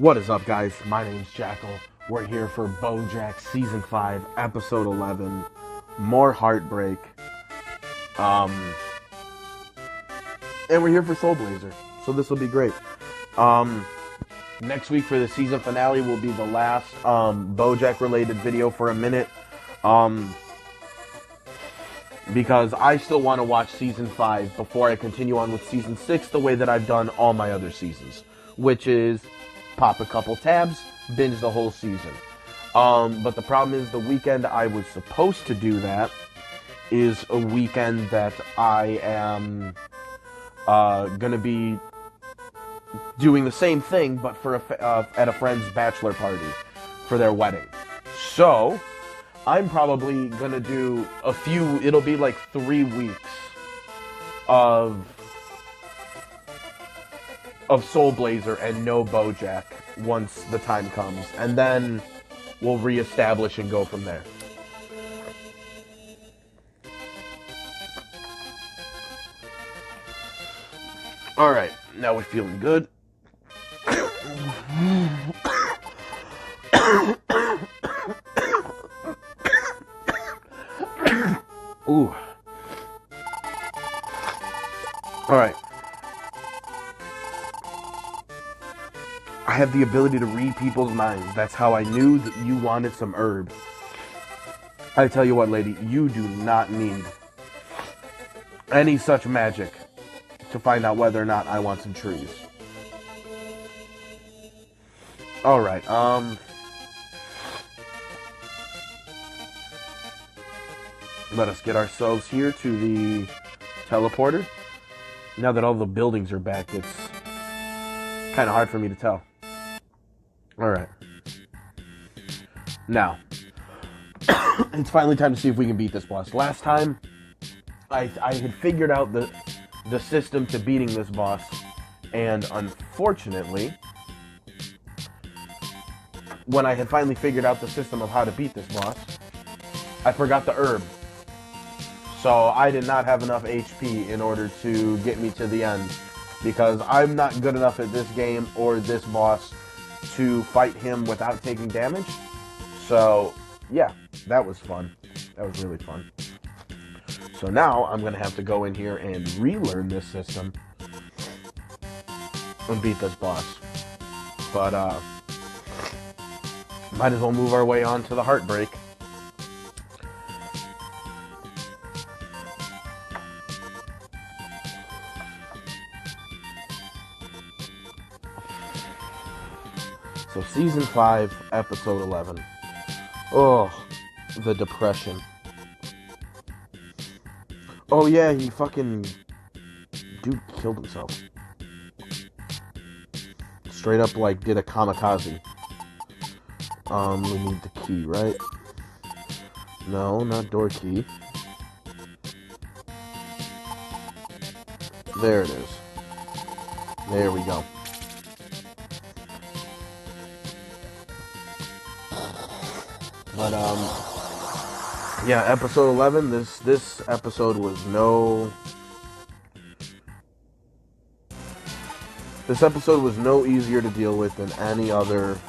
What is up, guys? My name's Jackal. We're here for Bojack Season 5, Episode 11. More heartbreak. And we're here for Soul Blazer, so this will be great. Next week for the season finale will be the last Bojack-related video for a minute. Because I still want to watch Season 5 before I continue on with Season 6 the way that I've done all my other seasons. Which is pop a couple tabs, binge the whole season. But the problem is the weekend I was supposed to do that is a weekend that I am going to be doing the same thing, but for at a friend's bachelor party for their wedding. So I'm probably going to do it'll be like 3 weeks of Soul Blazer and no Bojack once the time comes. And then we'll reestablish and go from there. Alright, now we're feeling good. Ooh. Alright. I have the ability to read people's minds. That's how I knew that you wanted some herb. I tell you what, lady, you do not need any such magic to find out whether or not I want some trees. Alright, let us get ourselves here to the teleporter. Now that all the buildings are back, it's kind of hard for me to tell. Alright. Now, it's finally time to see if we can beat this boss. Last time, I had figured out the system to beating this boss, and unfortunately, when I had finally figured out the system of how to beat this boss, I forgot the herb. So I did not have enough HP in order to get me to the end, because I'm not good enough at this game or this boss to fight him without taking damage. So yeah, that was fun. That was really fun. So now I'm going to have to go in here and relearn this system and beat this boss. But might as well move our way on to the heartbreak. So Season 5, Episode 11. Oh, the depression. Oh yeah, he fucking... dude killed himself. Straight up, like, did a kamikaze. We need the key, right? No, not door key. There it is. There we go. But, yeah, Episode 11, this episode was no... This episode was no easier to deal with than any other...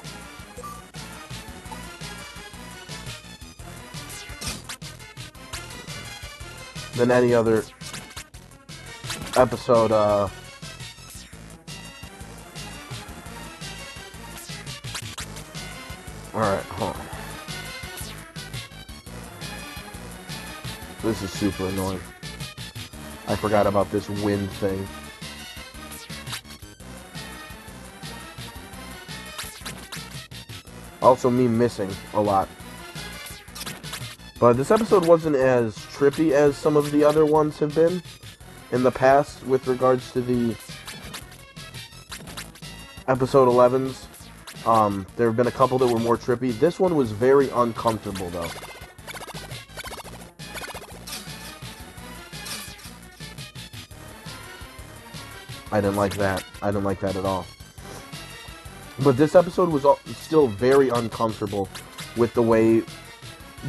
episode, Alright, hold on. This is super annoying. I forgot about this wind thing. Also me missing a lot. But this episode wasn't as trippy as some of the other ones have been in the past with regards to the Episode 11s. There have been a couple that were more trippy. This one was very uncomfortable, though. I didn't like that. I didn't like that at all. But this episode was still very uncomfortable with the way...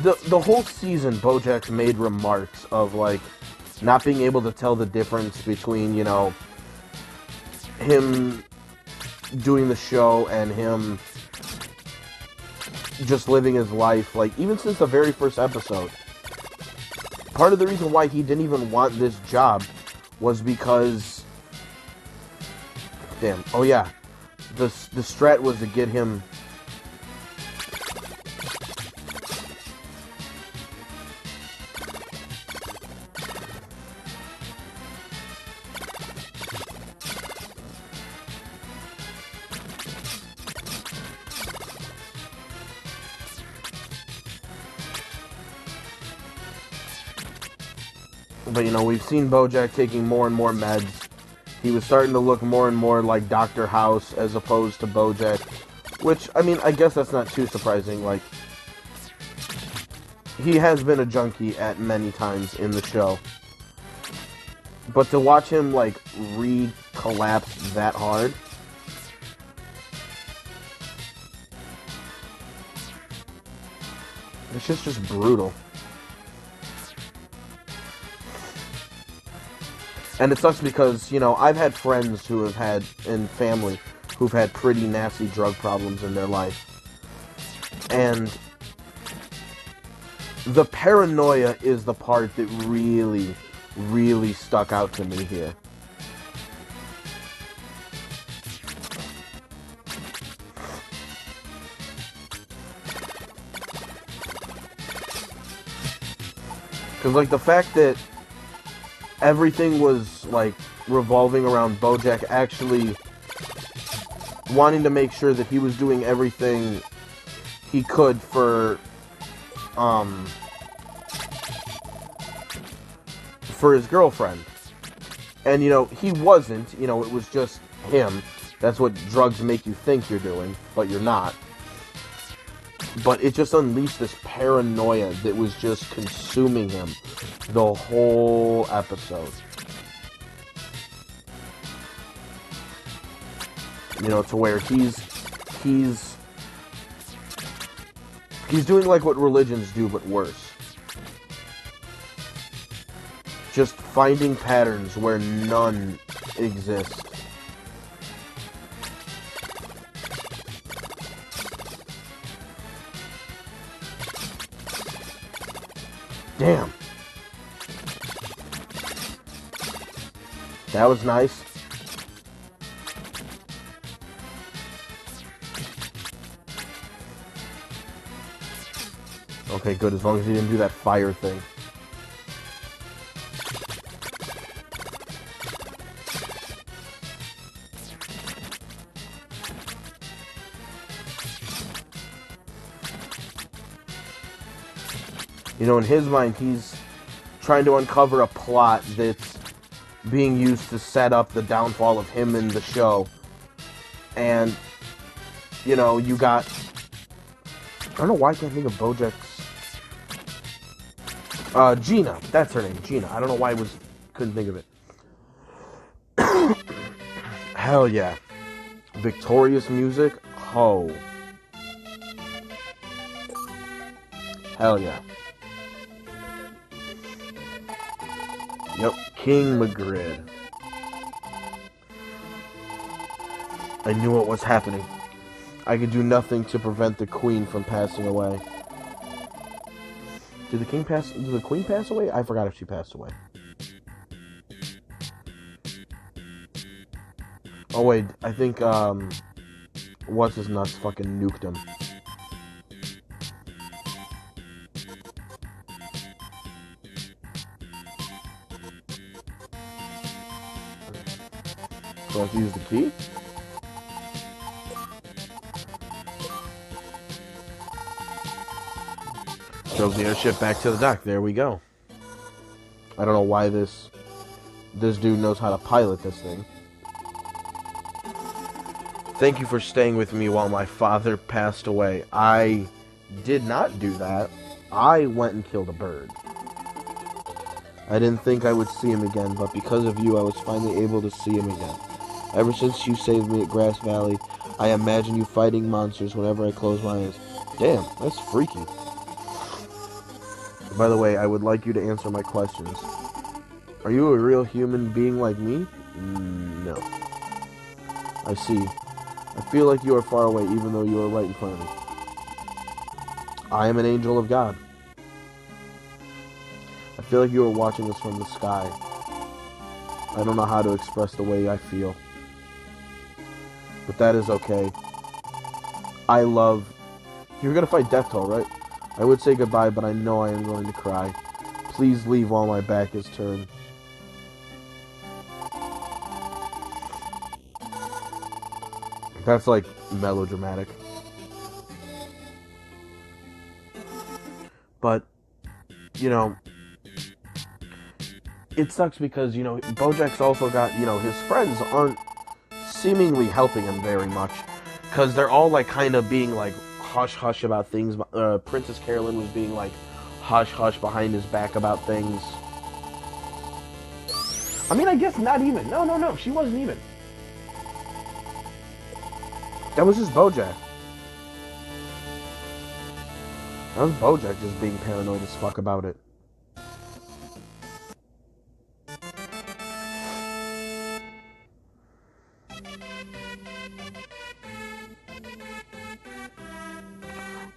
The whole season, Bojack's made remarks of, like, not being able to tell the difference between, you know, him doing the show and him just living his life, like, even since the very first episode. Part of the reason why he didn't even want this job was because... Damn. Oh, yeah. The strat was to get him... But, you know, we've seen Bojack taking more and more meds. He was starting to look more and more like Dr. House as opposed to Bojack. Which, I mean, I guess that's not too surprising. Like, he has been a junkie at many times in the show. But to watch him, like, re-collapse that hard... It's just brutal. And it sucks because, you know, I've had friends who have had, and family, who've had pretty nasty drug problems in their life. And the paranoia is the part that really, really stuck out to me here. Because, like, the fact that everything was, like, revolving around Bojack actually wanting to make sure that he was doing everything he could for his girlfriend. And, you know, he wasn't. You know, it was just him. That's what drugs make you think you're doing, but you're not. But it just unleashed this paranoia that was just consuming him the whole episode. You know, to where he's doing like what religions do, but worse. Just finding patterns where none exist. Damn. That was nice. Okay, good, as long as he didn't do that fire thing. You know, in his mind, he's trying to uncover a plot that's being used to set up the downfall of him in the show. And, you know, you got... I don't know why I can't think of Bojack's... Gina. That's her name, Gina. I don't know why I couldn't think of it. Hell yeah. Victorious music? Ho. Hell yeah. Yep, King Magrid. I knew what was happening. I could do nothing to prevent the Queen from passing away. Did the Queen pass away? I forgot if she passed away. Oh wait, I think, what's his nuts fucking nuked him. So I have to use the key? Drove the airship back to the dock. There we go. I don't know why this dude knows how to pilot this thing. Thank you for staying with me while my father passed away. I did not do that. I went and killed a bird. I didn't think I would see him again, but because of you, I was finally able to see him again. Ever since you saved me at Grass Valley, I imagine you fighting monsters whenever I close my eyes. Damn, that's freaky. By the way, I would like you to answer my questions. Are you a real human being like me? No. I see. I feel like you are far away, even though you are right in front of me. I am an angel of God. I feel like you are watching us from the sky. I don't know how to express the way I feel. But that is okay. I love... You're gonna fight Death Toll, right? I would say goodbye, but I know I am going to cry. Please leave while my back is turned. That's like melodramatic. But, you know, it sucks because, you know, Bojack's also got, you know, his friends aren't seemingly helping him very much. Because they're all, like, kind of being, like, hush-hush about things. Princess Carolyn was being, like, hush-hush behind his back about things. I mean, I guess not even. No, she wasn't even. That was just Bojack. That was Bojack just being paranoid as fuck about it.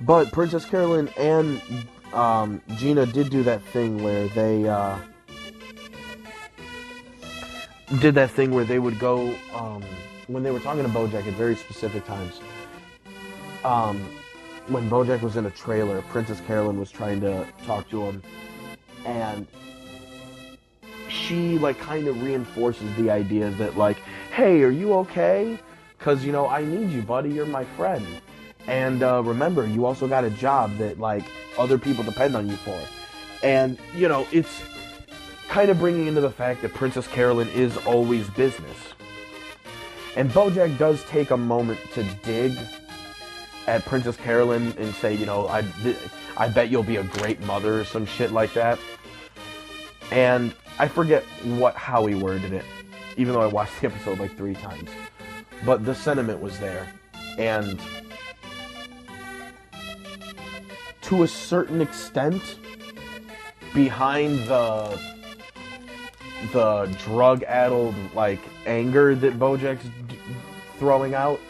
But Princess Carolyn and Gina did do that thing where they would go when they were talking to Bojack at very specific times. When Bojack was in a trailer, Princess Carolyn was trying to talk to him, and she, like, kind of reinforces the idea that, like, hey, are you okay? Because, you know, I need you, buddy, you're my friend. And remember, you also got a job that, like, other people depend on you for. And, you know, it's kind of bringing into the fact that Princess Carolyn is always business. And Bojack does take a moment to dig at Princess Carolyn and say, you know, I bet you'll be a great mother or some shit like that. And I forget how he worded it, even though I watched the episode like 3 times. But the sentiment was there. And to a certain extent, behind the drug-addled, like, anger that Bojack's throwing out,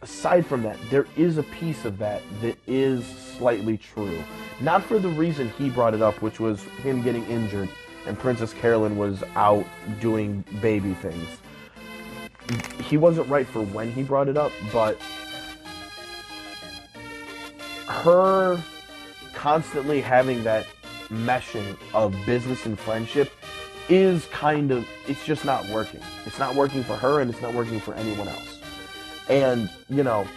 aside from that, there is a piece of that is slightly true. Not for the reason he brought it up, which was him getting injured and Princess Carolyn was out doing baby things. He wasn't right for when he brought it up, but her constantly having that meshing of business and friendship is kind of, it's just not working. It's not working for her, and it's not working for anyone else. And, you know,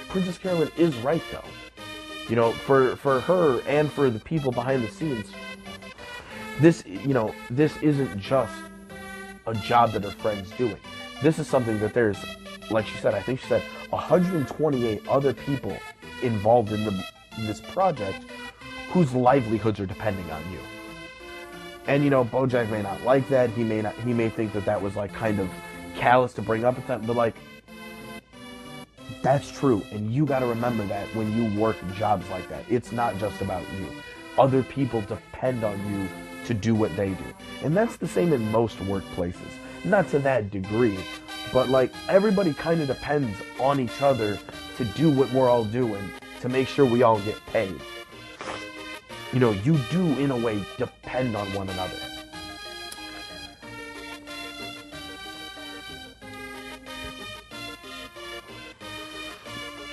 Princess Carolyn is right, though. You know, for her and for the people behind the scenes, this isn't just a job that her friend's doing. This is something that there's, like she said, I think she said, 128 other people involved in this project whose livelihoods are depending on you. And, you know, Bojack may not like that. He may think that was, like, kind of callous to bring up at that, but, like, that's true. And you gotta remember that when you work jobs like that. It's not just about you. Other people depend on you to do what they do. And that's the same in most workplaces. Not to that degree, but, like, everybody kind of depends on each other to do what we're all doing, to make sure we all get paid. You know, you do, in a way, depend on one another.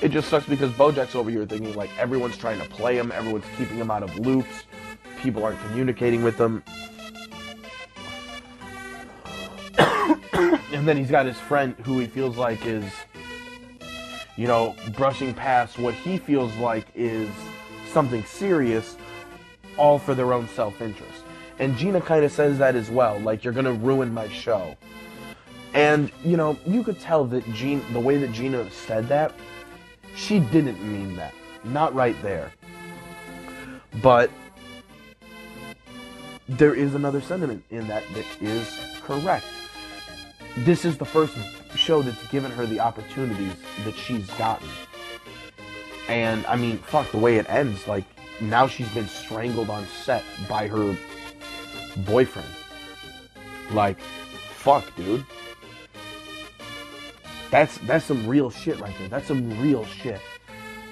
It just sucks because Bojack's over here thinking, like, everyone's trying to play him, everyone's keeping him out of loops, people aren't communicating with him. And then he's got his friend who he feels like is, you know, brushing past what he feels like is something serious, all for their own self-interest. And Gina kind of says that as well, like, you're gonna ruin my show. And, you know, you could tell that the way that Gina said that, she didn't mean that. Not right there. But there is another sentiment in that is correct. This is the first show that's given her the opportunities that she's gotten. And, I mean, fuck, the way it ends, like, now she's been strangled on set by her boyfriend. Like, fuck, dude. That's some real shit right there. That's some real shit.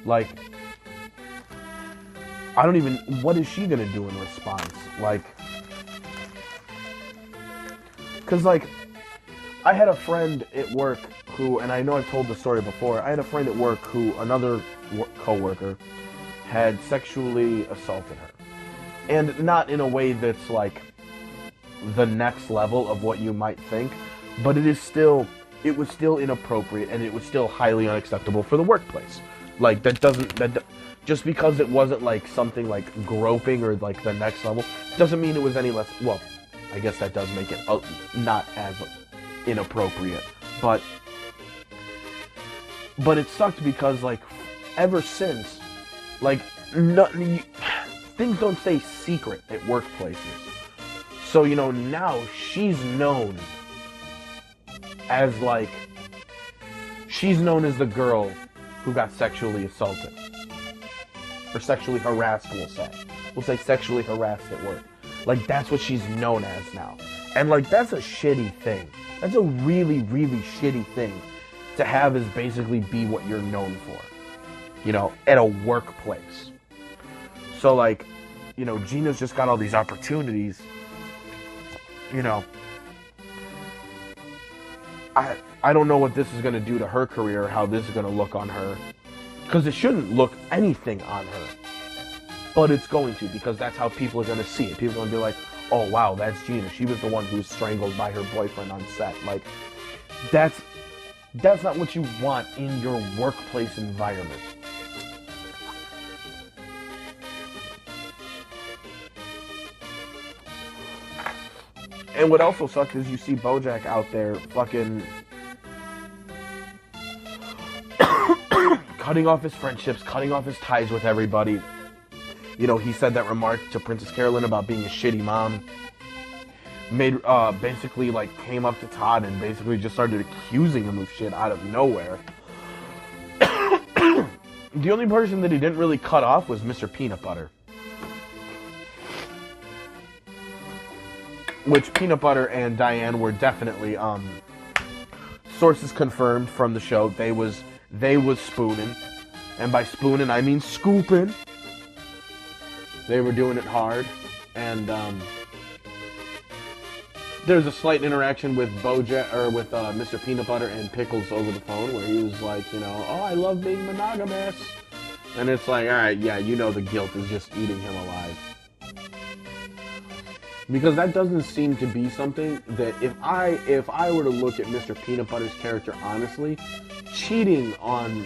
Like, I don't even... What is she gonna do in response? Like... Because, like, I had a friend at work who... And I know I've told the story before. I had a friend at work who... Another co-worker had sexually assaulted her. And not in a way that's, like, the next level of what you might think. But it is still... It was still inappropriate, and it was still highly unacceptable for the workplace. Like, that doesn't... Just because it wasn't, like, something like groping or, like, the next level, doesn't mean it was any less... Well, I guess that does make it not as inappropriate. But it sucked because, like, ever since, like, things don't stay secret at workplaces. So, you know, now she's known as, like... She's known as the girl who got sexually assaulted. Or sexually harassed, we'll say. We'll say sexually harassed at work. Like, that's what she's known as now. And, like, that's a shitty thing. That's a really, really shitty thing to have as basically be what you're known for. You know, at a workplace. So, like, you know, Gina's just got all these opportunities. You know. I don't know what this is going to do to her career, how this is going to look on her. Because it shouldn't look anything on her. But it's going to, because that's how people are going to see it. People are going to be like, oh, wow, that's Gina. She was the one who was strangled by her boyfriend on set. Like, that's not what you want in your workplace environment. And what also sucks is you see Bojack out there fucking... cutting off his friendships, cutting off his ties with everybody. You know, he said that remark to Princess Carolyn about being a shitty mom. Basically, like, came up to Todd and basically just started accusing him of shit out of nowhere. The only person that he didn't really cut off was Mr. Peanut Butter. Which Peanut Butter and Diane were definitely, sources confirmed from the show, they was spooning. And by spooning, I mean scooping. They were doing it hard. And, there's a slight interaction with Bojack, or with, Mr. Peanut Butter and Pickles over the phone, where he was like, you know, oh, I love being monogamous. And it's like, alright, yeah, you know the guilt is just eating him alive. Because that doesn't seem to be something that, if I were to look at Mr. Peanut Butter's character honestly, cheating on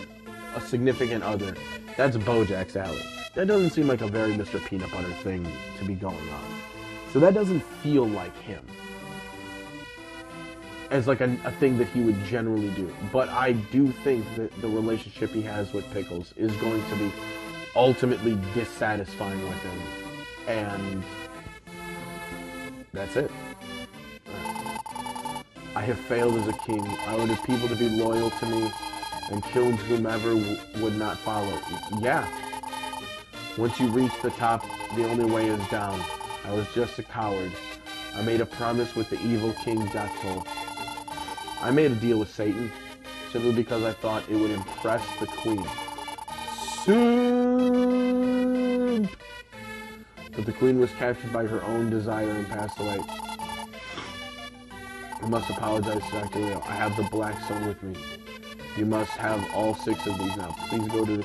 a significant other, that's Bojack's alley. That doesn't seem like a very Mr. Peanut Butter thing to be going on. So that doesn't feel like him. As like a thing that he would generally do. But I do think that the relationship he has with Pickles is going to be ultimately dissatisfying with him. And that's it. I have failed as a king. I ordered people to be loyal to me and killed whomever would not follow. Yeah. Once you reach the top, the only way is down. I was just a coward. I made a promise with the evil King Deathtoll. I made a deal with Satan, simply because I thought it would impress the queen. Soon! But the queen was captured by her own desire and passed away. I must apologize to Dr. Leo. I have the Black Stone with me. You must have all 6 of these now. Please go to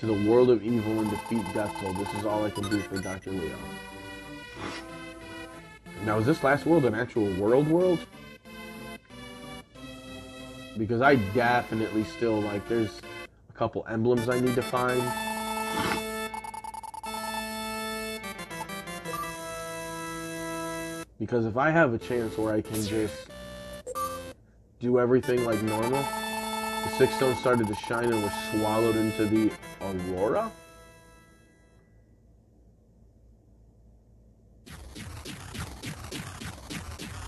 the world of evil and defeat Deathtoll. This is all I can do for Dr. Leo. Now, is this last world an actual world? Because I definitely still, like, there's a couple emblems I need to find. Because if I have a chance where I can just do everything like normal, the 6 stones started to shine and were swallowed into the aurora?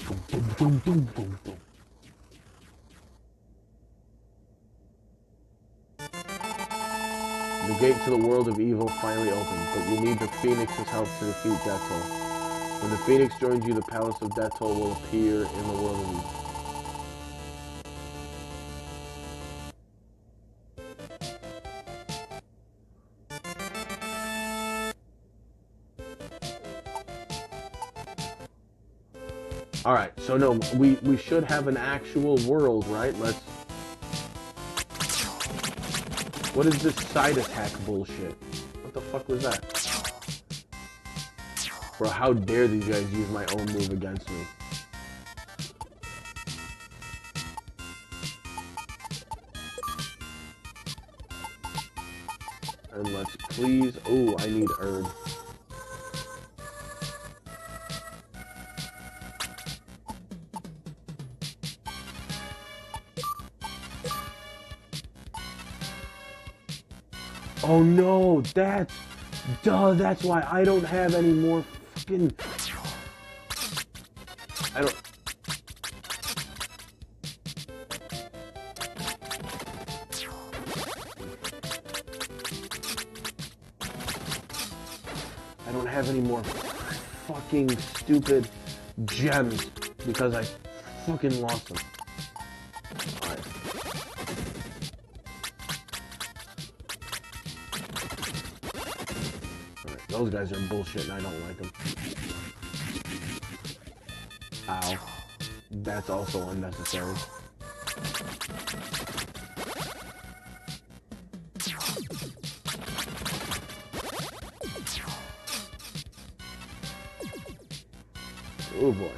Boom, boom, boom, boom, boom, boom. The gate to the world of evil finally opened, but you need the Phoenix's help to defeat Deathtoll. When the Phoenix joins you, the Palace of Deathtoll will appear in the world of evil. Alright, so no, we should have an actual world, right? Let's... What is this side attack bullshit? What the fuck was that? Bro, how dare these guys use my own move against me? And let's please... Oh, I need herb. Oh no, that's why I don't have any more fucking... I don't have any more fucking stupid gems because I fucking lost them. Alright. Those guys are bullshit and I don't like them. Ow. That's also unnecessary. Oh boy.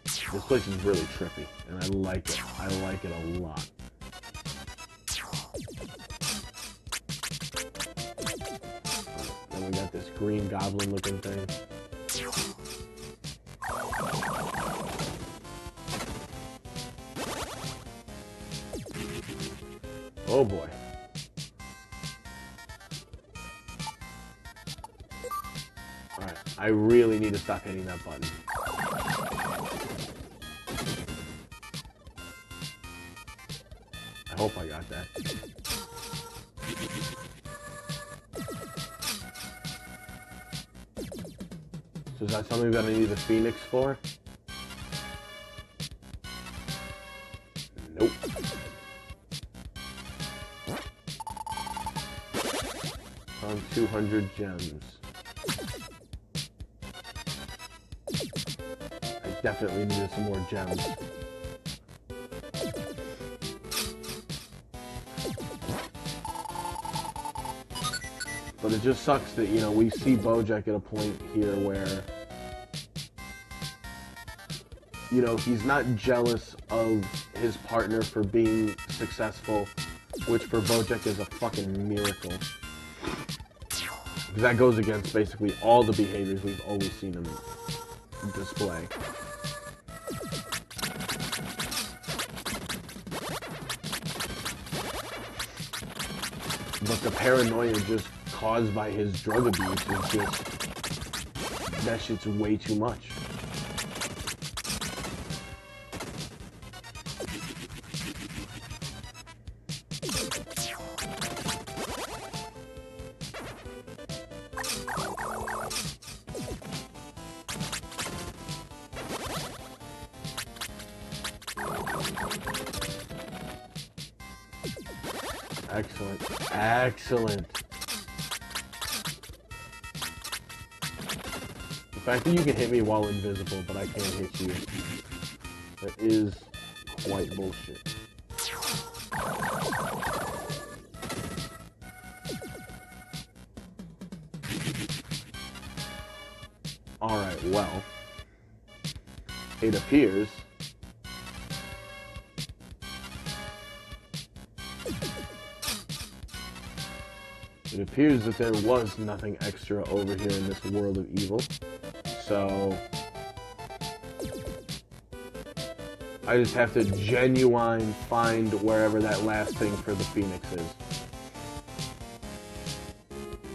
This place is really trippy and I like it. I like it a lot. We got this green goblin looking thing. Oh boy. Alright, I really need to stop hitting that button. I hope I got that. So is that something that I need the Phoenix for? Nope. On 200 gems. I definitely needed some more gems. But it just sucks that, you know, we see Bojack at a point here where, you know, he's not jealous of his partner for being successful, which for Bojack is a fucking miracle. Because that goes against basically all the behaviors we've always seen him display. But the paranoia just caused by his drug abuse is just, that shit's way too much. Excellent. Excellent. The fact that you can hit me while invisible, but I can't hit you, that is quite bullshit. Alright, well, it appears that there was nothing extra over here in this world of evil. So I just have to genuine find wherever that last thing for the Phoenix is.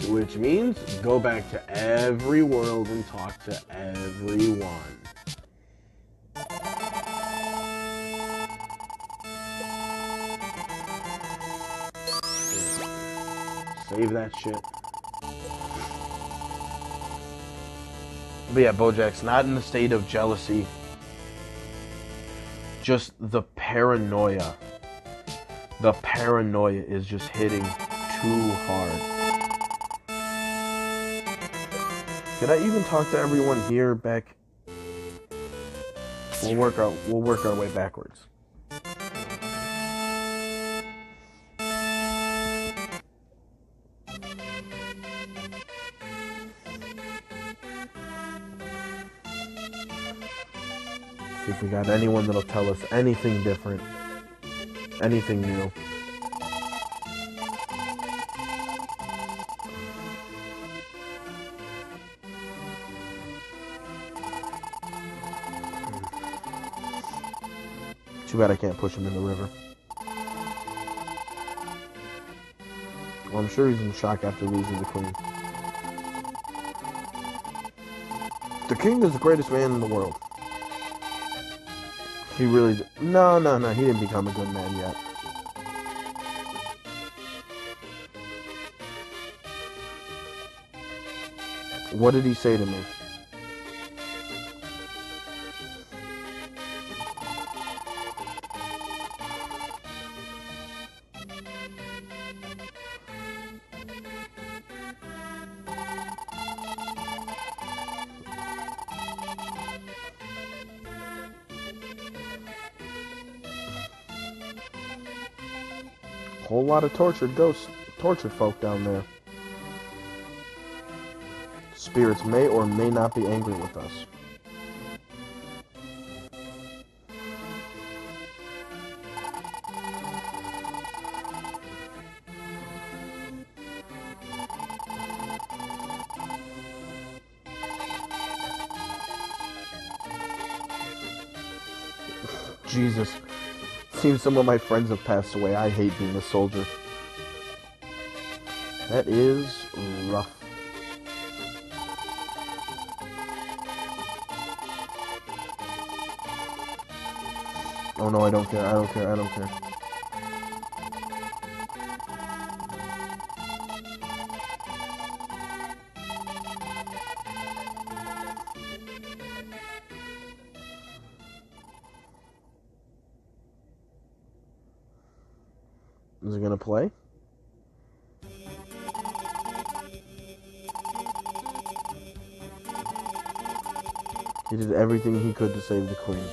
Which means go back to every world and talk to everyone. Save that shit. But yeah, Bojack's not in a state of jealousy. Just the paranoia. The paranoia is just hitting too hard. Did I even talk to everyone here back We'll work our way backwards. See if we got anyone that'll tell us anything different, anything new. Too bad I can't push him in the river. Well, I'm sure he's in shock after losing the queen. The king is the greatest man in the world. He really... No, he didn't become a good man yet. What did he say to me? Whole lot of tortured folk down there. Spirits may or may not be angry with us. Jesus. Seems some of my friends have passed away. I hate being a soldier. That is rough. Oh no, I don't care. I don't care. I don't care. Is it gonna play? He did everything he could to save the queen.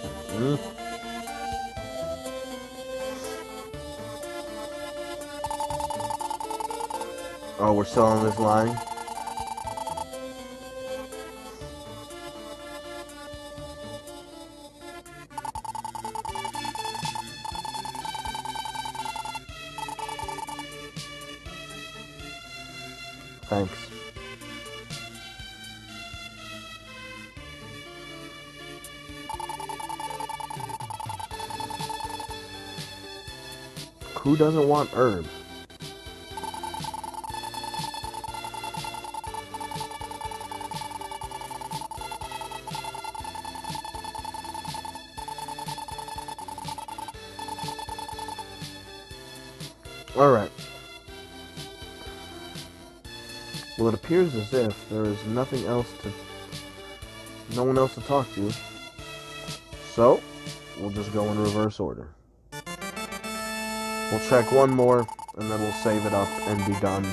Oh, we're still on this line? Thanks. Who doesn't want herb? Alright. Well, it appears as if there is no one else to talk to. So, we'll just go in reverse order. We'll check one more, and then we'll save it up and be done.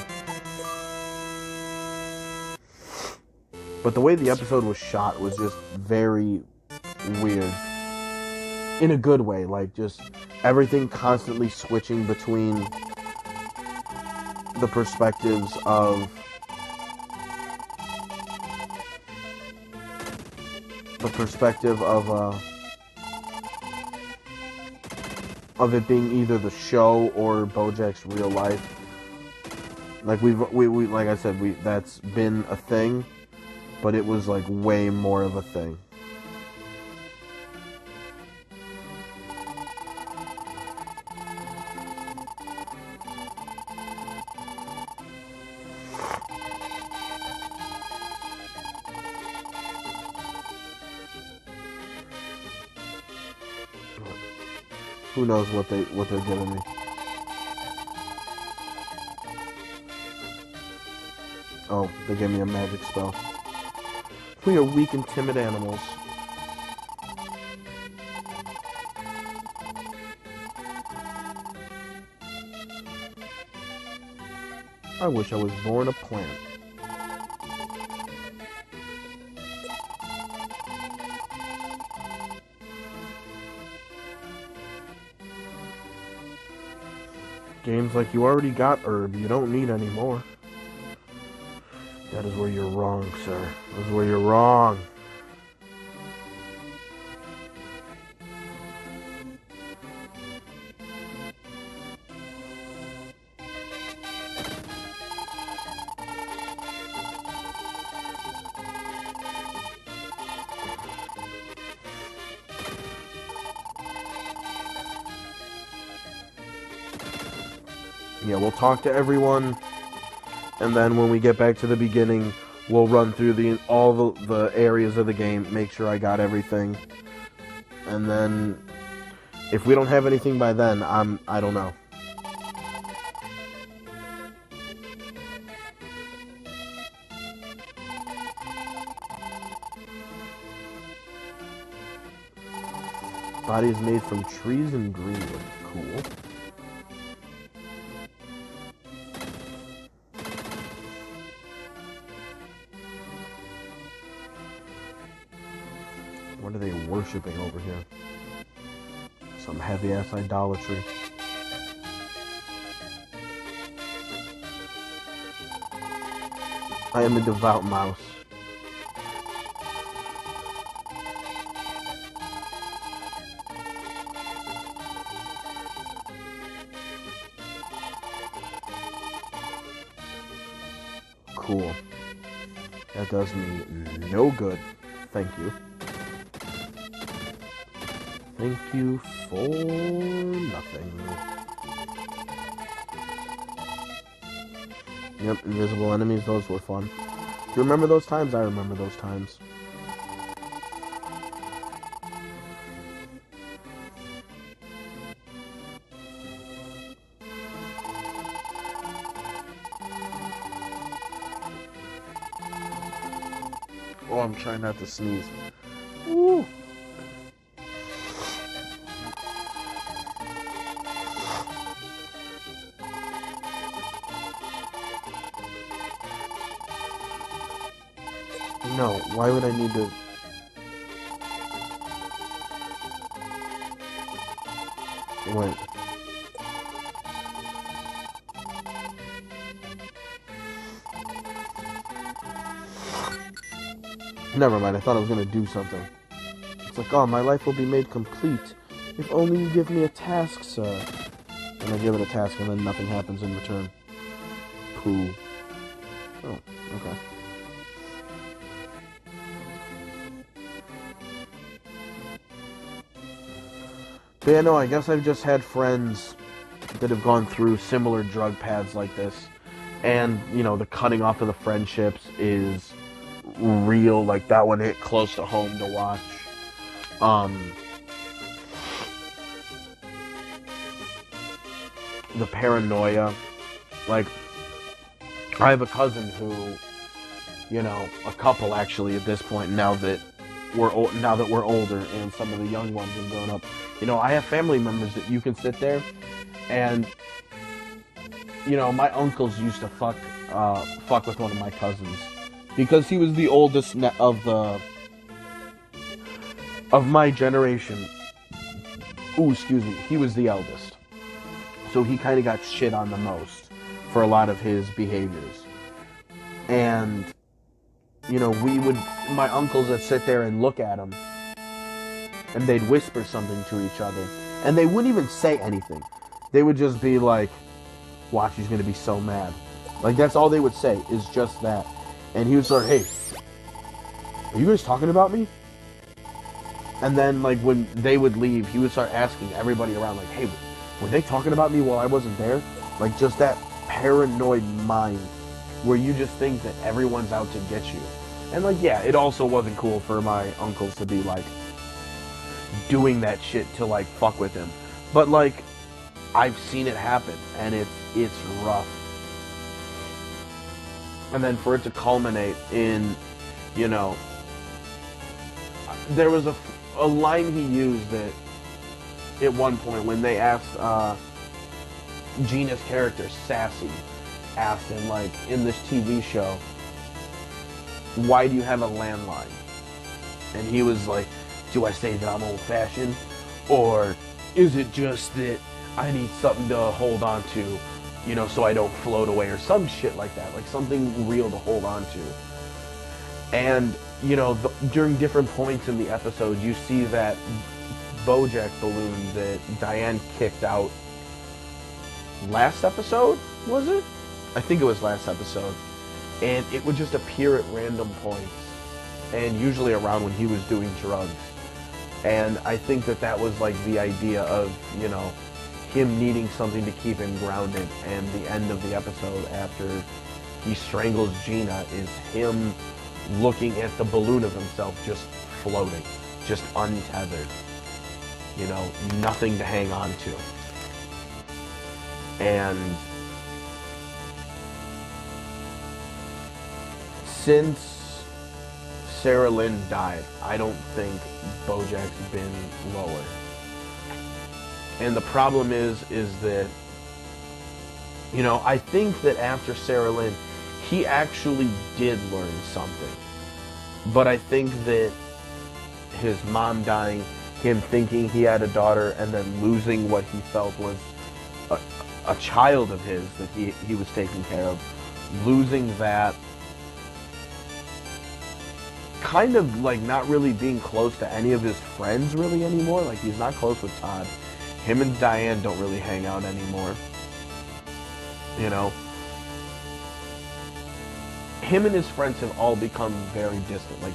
But the way the episode was shot was just very weird. In a good way, like just everything constantly switching between the perspectives of it being either the show or Bojack's real life. Like we like I said, that's been a thing, but it was like way more of a thing. Who knows what they're giving me? Oh, they gave me a magic spell. We are weak and timid animals. I wish I was born a plant. Games like you already got herb, you don't need any more. That is where you're wrong, sir. That is where you're wrong. Yeah, we'll talk to everyone, and then when we get back to the beginning, we'll run through all the areas of the game, make sure I got everything, and then if we don't have anything by then, I don't know. Body is made from trees and greenwood. Cool. What are they worshipping over here? Some heavy-ass idolatry. I am a devout mouse. Cool. That does me no good. Thank you. Thank you for nothing. Yep, invisible enemies, those were fun. Do you remember those times? I remember those times. Oh, I'm trying not to sneeze. Woo! No, why would I need to... Wait. Never mind, I thought I was going to do something. It's like, oh, my life will be made complete if only you give me a task, sir. And I give it a task and then nothing happens in return. Pooh. Oh, okay. But yeah, no, I guess I've just had friends that have gone through similar drug paths like this. And, you know, the cutting off of the friendships is real. Like, that one hit close to home to watch. The paranoia. Like, I have a cousin who, you know, a couple actually at this point, now that we're older and some of the young ones have grown up. You know, I have family members that you can sit there and, you know, my uncles used to fuck with one of my cousins because he was the oldest of my generation. Ooh, excuse me. He was the eldest. So he kind of got shit on the most for a lot of his behaviors. And, you know, my uncles would sit there and look at him, and they'd whisper something to each other, and they wouldn't even say anything. They would just be like, watch, he's going to be so mad. Like, that's all they would say, is just that. And he would start, hey, are you guys talking about me? And then, like, when they would leave, he would start asking everybody around, like, hey, were they talking about me while I wasn't there? Like, just that paranoid mind where you just think that everyone's out to get you. And, like, yeah, it also wasn't cool for my uncles to be, like, doing that shit to, like, fuck with him. But, like, I've seen it happen, and it's rough. And then for it to culminate in, you know, there was a line he used that at one point when they asked Gina's character, Sassy, asked him, like, in this TV show, why do you have a landline? And he was like, do I say that I'm old-fashioned? Or is it just that I need something to hold on to, so I don't float away or some shit like that. Like something real to hold on to. And, during different points in the episode, you see that Bojack balloon that Diane kicked out last episode, was it? I think it was last episode. And it would just appear at random points. And usually around when he was doing drugs. And I think that was like the idea of, him needing something to keep him grounded. And the end of the episode after he strangles Gina is him looking at the balloon of himself just floating, just untethered. Nothing to hang on to. And since Sarah Lynn died, I don't think Bojack's been lower. And the problem is that, I think that after Sarah Lynn, he actually did learn something. But I think that his mom dying, him thinking he had a daughter, and then losing what he felt was a child of his that he was taking care of, losing that, kind of like not really being close to any of his friends really anymore. Like he's not close with Todd. Him and Diane don't really hang out anymore. Him and his friends have all become very distant. Like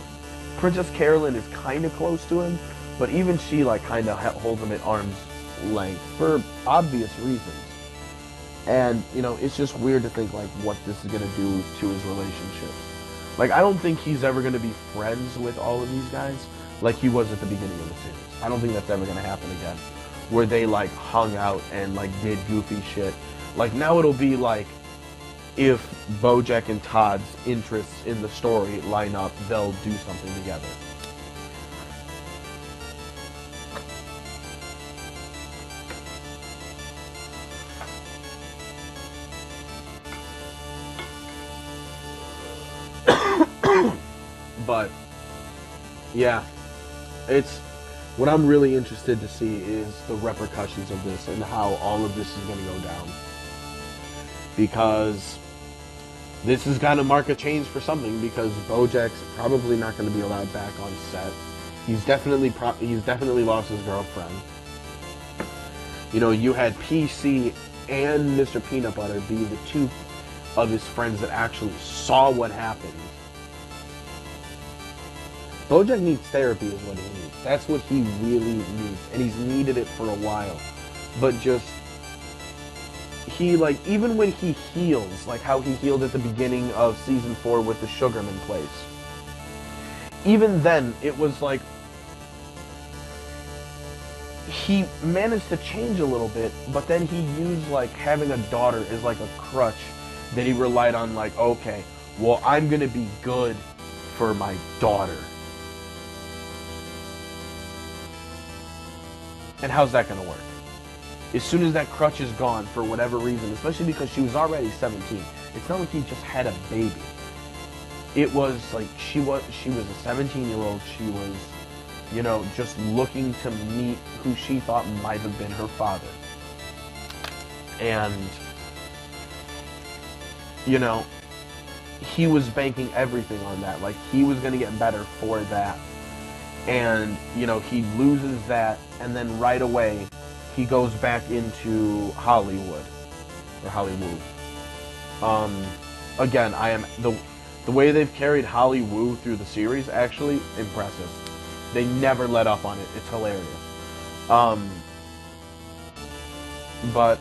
Princess Carolyn is kind of close to him, but even she like kind of holds him at arm's length for obvious reasons. And it's just weird to think like what this is gonna do to his relationships. Like I don't think he's ever gonna be friends with all of these guys like he was at the beginning of the series. I don't think that's ever gonna happen again, where they like hung out and like did goofy shit. Like now it'll be like, if Bojack and Todd's interests in the story line up, they'll do something together. But yeah, what I'm really interested to see is the repercussions of this and how all of this is going to go down. Because this is going to mark a change for something, because Bojack's probably not going to be allowed back on set. He's definitely lost his girlfriend. You had PC and Mr. Peanut Butter be the two of his friends that actually saw what happened. Bojack needs therapy is what he needs. That's what he really needs. And he's needed it for a while. But even when he heals, like how he healed at the beginning of season 4 with the Sugarman place, even then, it was like, he managed to change a little bit, but then he used like having a daughter as like a crutch that he relied on, like, okay, well, I'm gonna be good for my daughter. And how's that gonna work? As soon as that crutch is gone for whatever reason, especially because she was already 17, it's not like he just had a baby. It was like she was a 17-year-old. She was, just looking to meet who she thought might have been her father. And, he was banking everything on that. Like, he was going to get better for that. And, he loses that, and then right away, he goes back into Hollywood. Or Hollywood. Again, the way they've carried Hollywood through the series, actually, impressive. They never let up on it. It's hilarious. But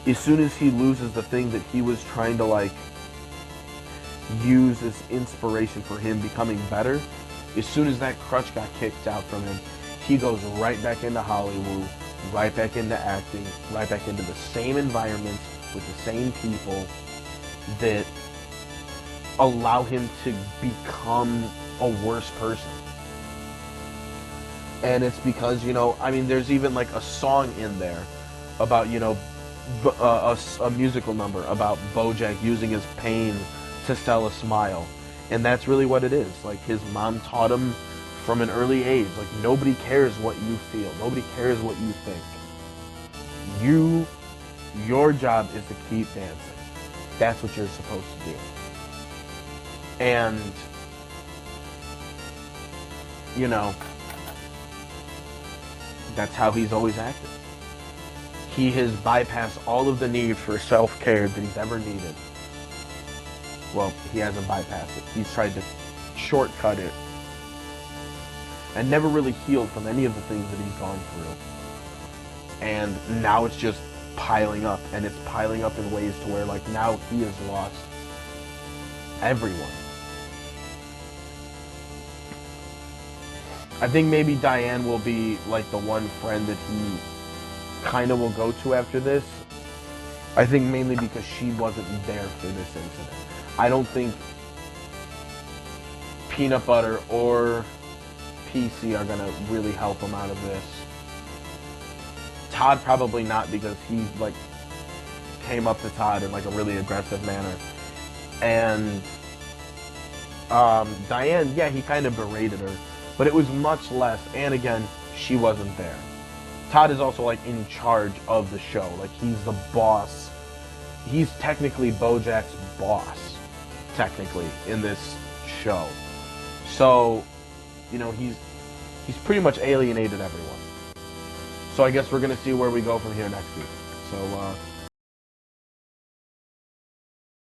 as soon as he loses the thing that he was trying to, like, use as inspiration for him becoming better, as soon as that crutch got kicked out from him, he goes right back into Hollywood, right back into acting, right back into the same environments with the same people that allow him to become a worse person. And it's because, there's even like a song in there about, a musical number about Bojack using his pain to sell a smile. And that's really what it is. Like, his mom taught him from an early age, like, nobody cares what you feel. Nobody cares what you think. Your job is to keep dancing. That's what you're supposed to do. And, you know, that's how he's always acted. He has bypassed all of the need for self-care that he's ever needed. Well, he hasn't bypassed it. He's tried to shortcut it and never really healed from any of the things that he's gone through. And now it's just piling up, and it's piling up in ways to where, like, now he has lost everyone. I think maybe Diane will be, like, the one friend that he kind of will go to after this. I think mainly because she wasn't there for this incident. I don't think Peanut Butter or PC are going to really help him out of this. Todd probably not, because he, like, came up to Todd in, like, a really aggressive manner. And Diane, yeah, he kind of berated her, but it was much less. And again, she wasn't there. Todd is also, like, in charge of the show. Like, he's the boss. He's technically Bojack's boss, technically, in this show. So, you know, he's pretty much alienated everyone. So I guess we're going to see where we go from here next week. So,